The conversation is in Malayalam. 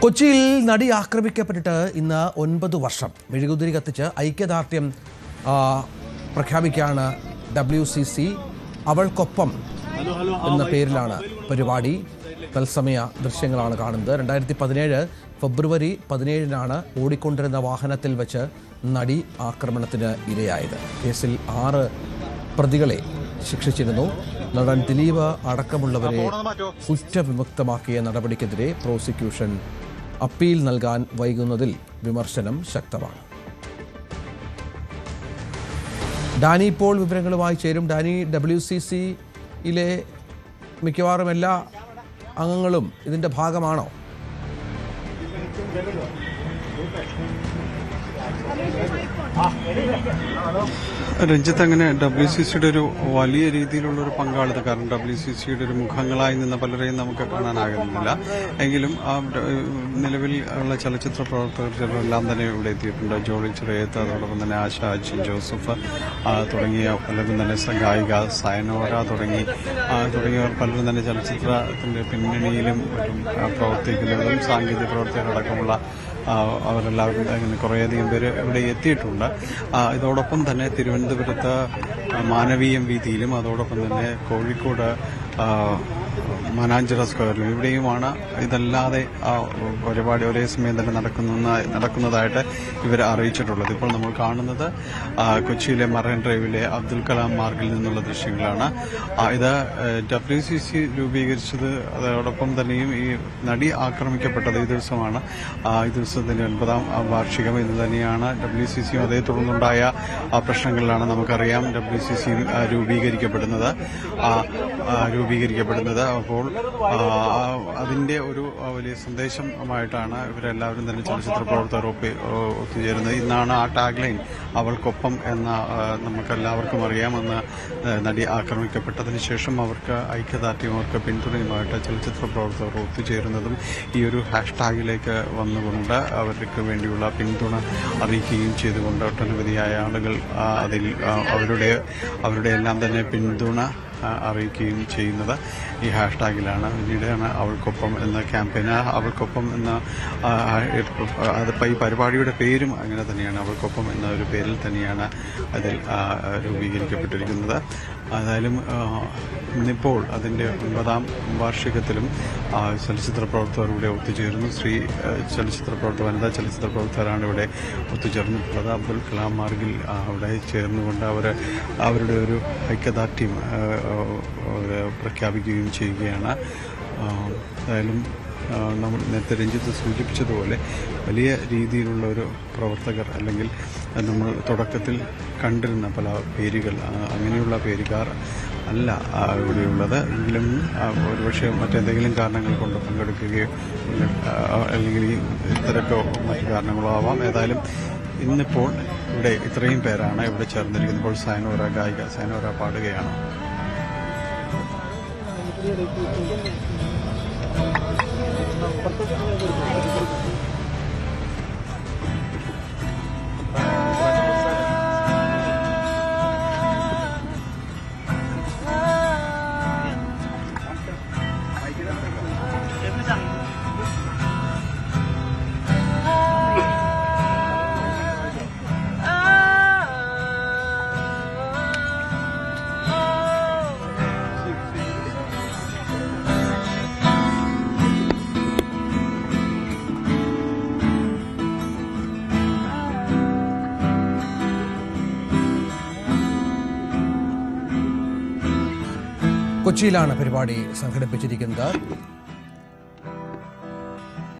കൊച്ചിയിൽ നടി ആക്രമിക്കപ്പെട്ടിട്ട് ഇന്ന് 9 വർഷം. മെഴുകുതിരി കത്തിച്ച് ഐക്യദാർഢ്യം പ്രഖ്യാപിക്കുകയാണ് WCC. അവൾക്കൊപ്പം എന്ന പേരിലാണ് പരിപാടി. തത്സമയ ദൃശ്യങ്ങളാണ് കാണുന്നത്. 2017 ഫെബ്രുവരി 17 ഓടിക്കൊണ്ടിരുന്ന വാഹനത്തിൽ വെച്ച് നടി ആക്രമണത്തിന് ഇരയായത്. കേസിൽ 6 പ്രതികളെ ശിക്ഷിച്ചിരുന്നു. നടൻ ദിലീപ് അടക്കമുള്ളവരെ കുറ്റവിമുക്തമാക്കിയ നടപടിക്കെതിരെ പ്രോസിക്യൂഷൻ അപ്പീൽ നൽകാൻ വൈകുന്നതിൽ വിമർശനം ശക്തമാണ്. ഡാനി ഇപ്പോൾ വിവരങ്ങളുമായി ചേരും. ഡാനി, WCCയിലെ മിക്കവാറും എല്ലാ അംഗങ്ങളും ഇതിൻ്റെ ഭാഗമാണോ? രഞ്ജിത്ത്, അങ്ങനെ WCCയുടെ ഒരു വലിയ രീതിയിലുള്ളൊരു പങ്കാളിത്തം, കാരണം WCCയുടെ ഒരു മുഖങ്ങളായി നിന്ന പലരെയും നമുക്ക് കാണാനാകുന്നില്ല. എങ്കിലും നിലവിൽ ഉള്ള ചലച്ചിത്ര പ്രവർത്തകരെല്ലാം തന്നെ ഇവിടെ എത്തിയിട്ടുണ്ട്. ജോളി ചിറയത്ത്, അതോടൊപ്പം തന്നെ ആശ അജിൻ ജോസഫ് തുടങ്ങിയ പലരും തന്നെ, ഗായിക സയനോര തുടങ്ങിയവർ പലരും തന്നെ ചലച്ചിത്രത്തിന്റെ പിന്നണിയിലും പ്രവർത്തിക്കുന്നതും സാങ്കേതിക പ്രവർത്തകരടക്കമുള്ള അവരെല്ലാവരും അങ്ങനെ കുറേയധികം പേര് ഇവിടെ എത്തിയിട്ടുണ്ട്. ഇതോടൊപ്പം തന്നെ തിരുവനന്തപുരത്ത് മാനവീയം വീതിയിലും അതോടൊപ്പം തന്നെ കോഴിക്കോട് മനാഞ്ചിറ സ്ക്വയറിലും ഇവിടെയുമാണ് ഇതല്ലാതെ പരിപാടി ഒരേ സമയം തന്നെ നടക്കുന്നതായിട്ട് ഇവർ അറിയിച്ചിട്ടുള്ളത്. ഇപ്പോൾ നമ്മൾ കാണുന്നത് കൊച്ചിയിലെ മറൈൻ ഡ്രൈവിലെ അബ്ദുൽ കലാം മാർഗിൽ നിന്നുള്ള ദൃശ്യങ്ങളാണ്. ഇത് WCC രൂപീകരിച്ചത്, അതോടൊപ്പം തന്നെയും ഈ നടി ആക്രമിക്കപ്പെട്ടത് ഈ ദിവസമാണ്. ഈ ദിവസത്തിന്റെ 9ാം വാർഷികം ഇന്ന് തന്നെയാണ്. WCC അതേ തുടർന്നുണ്ടായ പ്രശ്നങ്ങളിലാണ് നമുക്കറിയാം WCC രൂപീകരിക്കപ്പെടുന്നത്. അപ്പോൾ അതിന്റെ ഒരു വലിയ സന്ദേശമായിട്ടാണ് ഇവരെല്ലാവരും തന്നെ ചലച്ചിത്ര പ്രവർത്തകർ ഒത്തുചേരുന്നത്. ഇന്നാണ് ആ ടാഗ്ലൈൻ അവൾക്കൊപ്പം എന്ന നമുക്കെല്ലാവർക്കും അറിയാമെന്ന് നടി ആക്രമിക്കപ്പെട്ടതിന് ശേഷം അവർക്ക് ഐക്യദാർഢ്യം, അവർക്ക് പിന്തുണയുമായിട്ട് ചലച്ചിത്ര പ്രവർത്തകർ ഒത്തുചേരുന്നതും ഈ ഒരു ഹാഷ്ടാഗിലേക്ക് വന്നുകൊണ്ട് അവർക്ക് വേണ്ടിയുള്ള പിന്തുണ അറിയിക്കുകയും ചെയ്തുകൊണ്ട് ഒട്ടനവധിയായ ആളുകൾ അതിൽ അവരുടെ എല്ലാം തന്നെ പിന്തുണ അറിയിക്കുകയും ചെയ്യുന്നത് ഈ ഹാഷ്ടാഗിലാണ്. പിന്നീടാണ് അവൾക്കൊപ്പം എന്ന ക്യാമ്പയിന്, അവൾക്കൊപ്പം എന്ന ഈ പരിപാടിയുടെ പേരും അങ്ങനെ തന്നെയാണ്, അവൾക്കൊപ്പം എന്ന ഒരു പേരിൽ തന്നെയാണ് അതിൽ രൂപീകരിക്കപ്പെട്ടിരിക്കുന്നത്. ഏതായാലും ഇന്നിപ്പോൾ അതിൻ്റെ 9ാം വാർഷികത്തിലും ചലച്ചിത്ര പ്രവർത്തകർ ഇവിടെ ഒത്തുചേരുന്നു. വനിതാ ചലച്ചിത്ര പ്രവർത്തകരാണ് ഇവിടെ ഒത്തുചേർന്നിട്ടുള്ളത്. അബ്ദുൽ കലാം മാർഗിൽ അവിടെ ചേർന്നുകൊണ്ട് അവരുടെ ഒരു ഐക്യദാർഢ്യം പ്രഖ്യാപിക്കുകയും ചെയ്യുകയാണ്. ഏതായാലും നമ്മൾ നേരത്തെ രഞ്ജിത്ത് സൂചിപ്പിച്ചതുപോലെ വലിയ രീതിയിലുള്ള ഒരു പ്രവർത്തകർ, അല്ലെങ്കിൽ നമ്മൾ തുടക്കത്തിൽ കണ്ടിരുന്ന പല പേരുകൾ, അങ്ങനെയുള്ള പേരുകാർ അല്ല ഇവിടെയുള്ളത്. എങ്കിലും ഒരുപക്ഷെ മറ്റെന്തെങ്കിലും കാരണങ്ങൾ കൊണ്ട് പങ്കെടുക്കുകയോ അല്ലെങ്കിൽ ഇത്തരക്കോ മറ്റു കാരണങ്ങളോ ആവാം. ഏതായാലും ഇന്നിപ്പോൾ ഇവിടെ ഇത്രയും പേരാണ് ഇവിടെ ചേർന്നിരിക്കുന്നത്. ഇപ്പോൾ ഗായിക സയനോര പാടുകയാണ്. കൊച്ചിയിലാണ് പരിപാടി സംഘടിപ്പിച്ചിരിക്കുന്നത്.